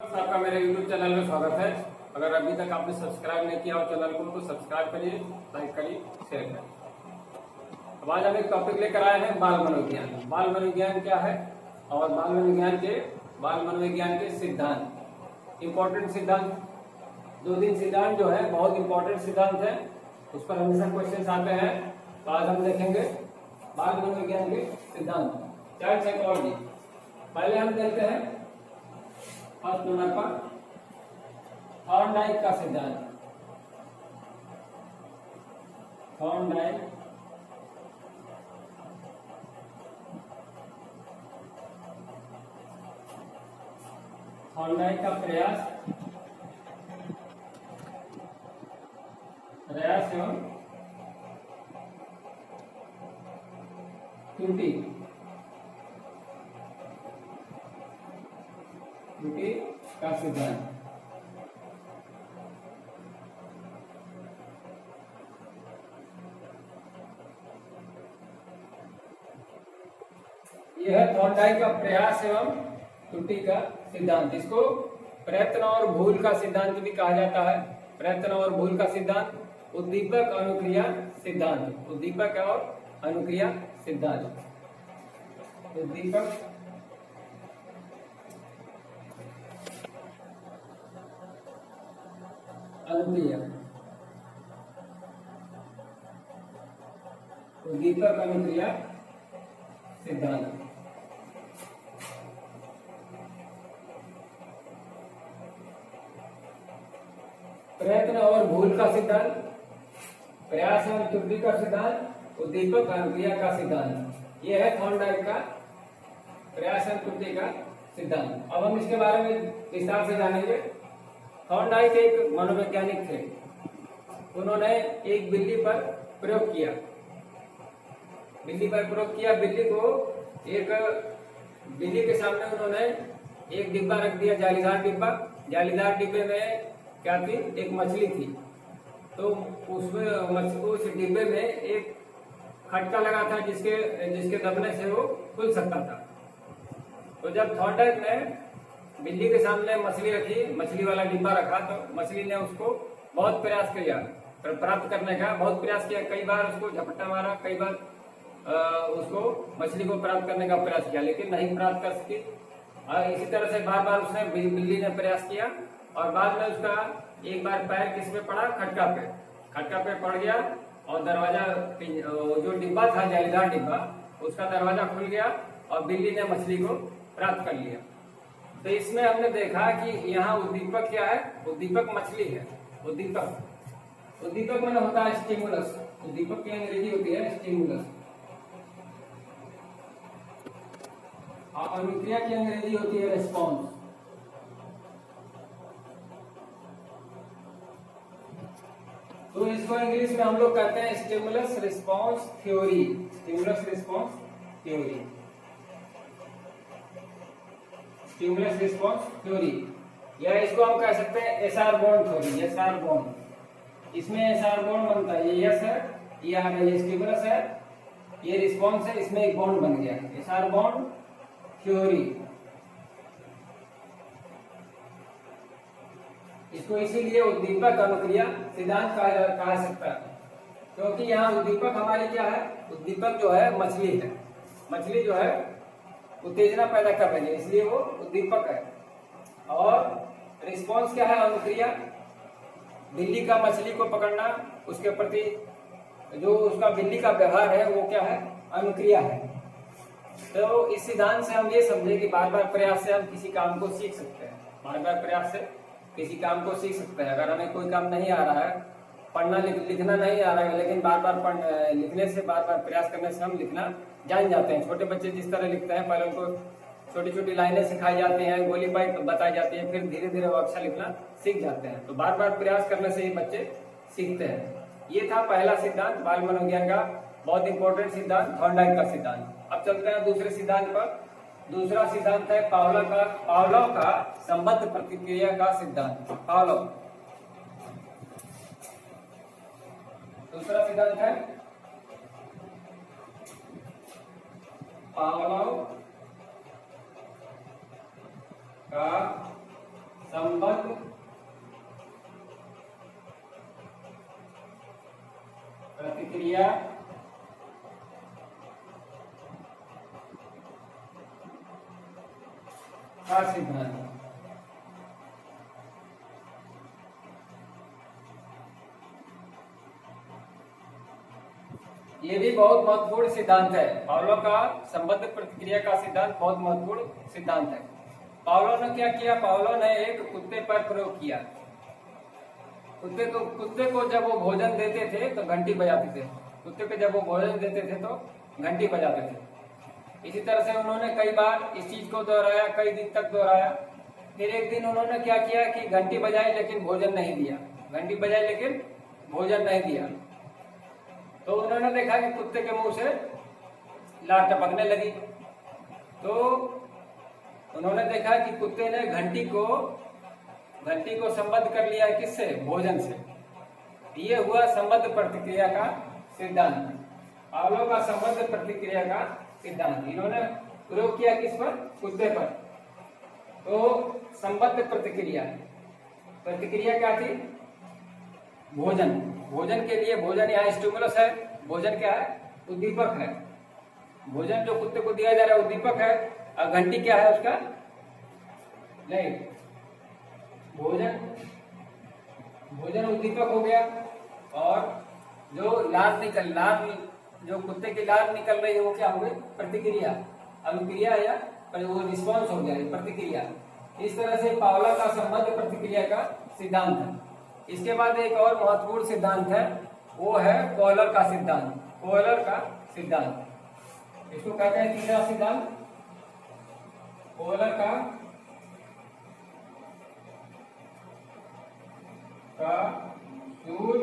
आपका मेरे YouTube channel में स्वागत है। अगर अभी तक आपने सब्सक्राइब नहीं किया हो चैनल को तो सब्सक्राइब करिए, लाइक करिए, शेयर करिए। अब आज हम एक टॉपिक लेकर आए हैं बाल मनोविज्ञान। बाल मनोविज्ञान क्या है और बाल मनोविज्ञान के सिद्धांत, इम्पोर्टेंट सिद्धांत, 2-3 सिद्धांत जो है बहुत इंपॉर्टेंट सिद्धांत है, उस पर हमेशा क्वेश्चन आते हैं। तो आज हम देखेंगे बाल मनोविज्ञान के सिद्धांत, चाइल्ड साइकोलॉजी। पहले हम देखते हैं फर्स्ट नंबर पर थॉर्नडाइक का सिद्धांत। थॉर्नडाइक का प्रयास एवं त्रुटि का सिद्धांत। यह है थॉर्नडाइक का प्रयास एवं त्रुटि का सिद्धांत। इसको प्रयत्न और भूल का सिद्धांत भी कहा जाता है। प्रयत्न और भूल का सिद्धांत, उद्दीपक अनुक्रिया सिद्धांत, उद्दीपक और अनुक्रिया सिद्धांत, उद्दीपक अनुक्रिया, उद्दीपक अनुक्रिया सिद्धांत। प्रयत्न और भूल का सिद्धांत, प्रयास एवं त्रुटि का सिद्धांत, उद्दीपक अनुक्रिया का सिद्धांत। यह है थॉर्नडाइक का प्रयास एवं त्रुटि का सिद्धांत। अब हम इसके बारे में विस्तार से जानेंगे। थॉर्नडाइक एक मनोवैज्ञानिक थे। उन्होंने एक बिल्ली पर प्रयोग किया। बिल्ली के सामने उन्होंने एक डिब्बा रख दिया, जालीदार डिब्बा। जालीदार डिब्बे में क्या थी? एक मछली थी। तो उसमें उस डिब्बे में एक खटका लगा था जिसके दबने से वो खुल सकता था। तो जब थॉर्नडाइक ने बिल्ली के सामने मछली रखी, मछली वाला डिब्बा रखा, तो मछली ने उसको बहुत प्रयास किया प्राप्त करने का, बहुत प्रयास किया। कई बार उसको झपट्टा मारा, कई बार उसको मछली को प्राप्त करने का प्रयास किया, लेकिन नहीं प्राप्त कर सकी। इसी तरह से बार बार उसने बिल्ली ने प्रयास किया और बाद में उसका एक बार पैर किस पे पड़ा? खटका पे पड़ गया और दरवाजा, जो डिब्बा था जालीदार डिब्बा, उसका दरवाजा खुल गया और बिल्ली ने मछली को प्राप्त कर लिया। तो इसमें हमने देखा कि यहाँ उद्दीपक क्या है? उद्दीपक मछली है। उद्दीपक में होता है स्टिमुलस। उद्दीपक की अंग्रेजी होती है स्टिमुलस और अनुक्रिया की अंग्रेजी होती है रिस्पॉन्स। तो इसको इंग्लिश में हम लोग कहते हैं stimulus response theory. Stimulus response theory, या इसको हम कह सकते हैं SR bond theory. SR bond, इसमें एसआर बॉन्ड बनता है। ये यस है, ये आर है, ये स्टिमुलस है, ये रिस्पॉन्स है, इसमें एक बॉन्ड बन गया, एसआर बॉन्ड थ्योरी। इसको इसीलिए उद्दीपक अनुक्रिया सिद्धांत कहा सकता है, क्योंकि यहाँ उद्दीपक हमारी क्या है? उद्दीपक जो है मछली है। मछली जो है उत्तेजना पैदा कर रही है, इसलिए वो उद्दीपक है। और रिस्पॉन्स क्या है? अनुक्रिया। बिल्ली का मछली को पकड़ना, उसके प्रति जो उसका बिल्ली का व्यवहार है वो क्या है? अनुक्रिया है। तो इस सिद्धांत से हम ये समझे कि बार बार प्रयास से हम किसी काम को सीख सकते हैं। बार बार प्रयास से किसी काम को सीख सकते हैं। अगर हमें कोई काम नहीं आ रहा है, पढ़ना लिखना नहीं आ रहा है, लेकिन बार बार लिखने से, बार बार प्रयास करने से हम लिखना जान जाते हैं। छोटे बच्चे जिस तरह लिखते हैं, पहले उनको छोटी छोटी लाइनें सिखाई जाती हैं, गोली पाइप बताई जाती है, फिर धीरे धीरे वो अक्षर लिखना सीख जाते हैं। तो बार बार प्रयास करने से ही बच्चे सीखते हैं। ये था पहला सिद्धांत बाल मनोविज्ञान का, बहुत इंपॉर्टेंट सिद्धांत, थॉर्नडाइक का सिद्धांत। अब चलते हैं दूसरे सिद्धांत पर। दूसरा सिद्धांत है पावलोव का संबद्ध प्रतिक्रिया का सिद्धांत। दूसरा सिद्धांत है पावलोव का संबद्ध प्रतिक्रिया का सिद्धांत। ये भी बहुत महत्वपूर्ण सिद्धांत है। पावलो का संबद्ध प्रतिक्रिया का सिद्धांत बहुत महत्वपूर्ण सिद्धांत है। पावलो ने क्या किया? पावलो ने एक कुत्ते पर प्रयोग किया। कुत्ते को जब वो भोजन देते थे तो घंटी बजाते थे। कुत्ते को जब वो भोजन देते थे तो घंटी बजाते थे। इसी तरह से उन्होंने कई बार इस चीज को दोहराया, कई दिन तक दोहराया। फिर एक दिन उन्होंने क्या किया कि घंटी बजाई लेकिन भोजन नहीं दिया। घंटी बजाई लेकिन भोजन नहीं दिया। तो उन्होंने देखा कि कुत्ते के मुंह से लार टपकने लगी। तो उन्होंने देखा कि कुत्ते ने घंटी को संबद्ध कर लिया है। किससे? भोजन से। ये हुआ संबद्ध प्रतिक्रिया का सिद्धांत। पावलो का संबद्ध प्रतिक्रिया का सिद्धांत इन्होंने प्रयोग किया किस पर? कुत्ते पर। तो संबद्ध प्रतिक्रिया क्या थी? भोजन। भोजन के लिए, भोजन यहाँ स्टिमुलस है। भोजन क्या है? उद्दीपक है। भोजन जो कुत्ते को दिया जा रहा है उद्दीपक है। और घंटी क्या है उसका? नहीं, भोजन उद्दीपक हो गया। और जो जो कुत्ते की लार निकल रही है वो क्या हो गई? प्रतिक्रिया, अनुक्रिया या वो रिस्पॉन्स हो गया, प्रतिक्रिया। इस तरह से पावलो का संबद्ध प्रतिक्रिया का सिद्धांत है। इसके बाद एक और महत्वपूर्ण सिद्धांत है, वो है कोहलर का सिद्धांत। कोहलर का सिद्धांत, इसको कहते हैं तीसरा सिद्धांत, कोहलर का सूझ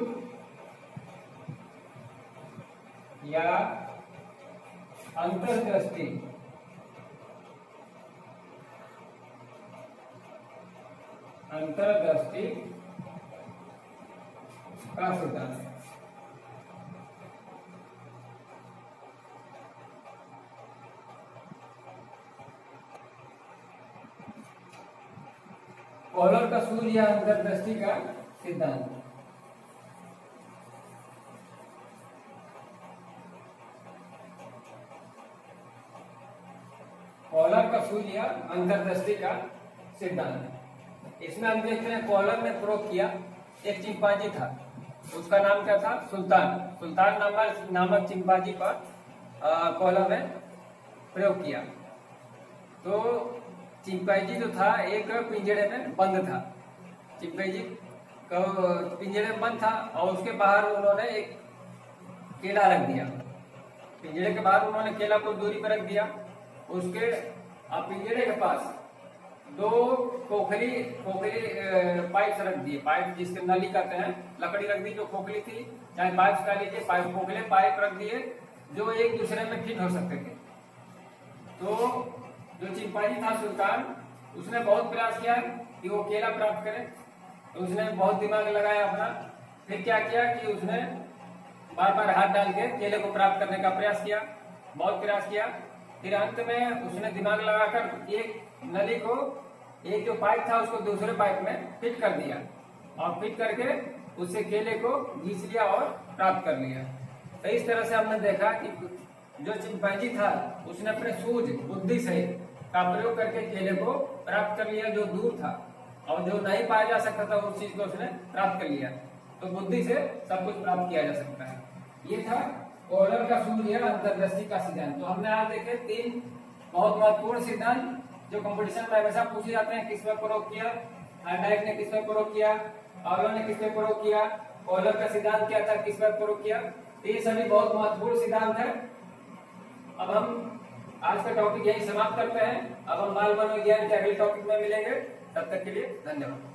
या अंतर्दृष्टि। अंतर्दृष्टि का सिद्धांत है। कोहलर का सूझ या अंतर्दृष्टि का सिद्धांत। कोहलर का सूझ या अंतर्दृष्टि का सिद्धांत। इसमें हम देखते हैं कोहलर ने प्रयोग किया। एक चिंपांजी था, उसका नाम क्या था? सुल्तान नामक चिंपांजी पर कोहलर ने प्रयोग किया। तो चिंपांजी जो था एक पिंजरे में बंद था। चिंपांजी पिंजरे में बंद था और उसके बाहर उन्होंने एक केला रख दिया। पिंजरे के बाहर उन्होंने केला को दूरी पर रख दिया। उसके पिंजरे के पास दो खोखली पाइप रख दिए। पाइप जिसके नली कहते हैं, लकड़ी रख दी जो खोखली थी, चाहे पाइप का लीजिए, खोखले पाइप रख दिए जो एक दूसरे में फिट हो सकते थे। तो जो चिंपांजी था सुल्तान, उसने बहुत प्रयास किया कि वो केला प्राप्त करे। तो उसने बहुत दिमाग लगाया अपना। फिर क्या किया कि उसने बार बार हाथ डाल के केले को प्राप्त करने का प्रयास किया, बहुत प्रयास किया। फिर अंत में उसने दिमाग लगाकर एक नली को, एक जो पाइप था उसको दूसरे पाइप में फिट कर दिया और फिट करके उससे केले को घींच लिया और प्राप्त कर लिया। तो इस तरह से हमने देखा कि जो चिंपांजी था उसने अपने सूझ, बुद्धि से का प्रयोग करके केले को प्राप्त कर लिया जो दूर था, और जो नहीं पाया जा सकता था उस चीज को उसने प्राप्त कर लिया। तो बुद्धि से सब कुछ प्राप्त किया जा सकता है। ये था कोहलर का सूझ या अंतर्दृष्टि का सिद्धांत। तो हमने आज देखे 3 बहुत महत्वपूर्ण सिद्धांत जो कंपटीशन में हमेशा पूछे जाते हैं। किस पर प्रयोग किया? डायक ने किस पर प्रयोग किया? पावलो ने किस पर प्रयोग किया? कोहलर का सिद्धांत क्या था, किस पर प्रयोग किया? तो ये सभी बहुत महत्वपूर्ण सिद्धांत है। अब हम आज का टॉपिक यही समाप्त करते हैं। अब हम बाल मनोविज्ञान के अगले टॉपिक में मिलेंगे। तब तक के लिए धन्यवाद।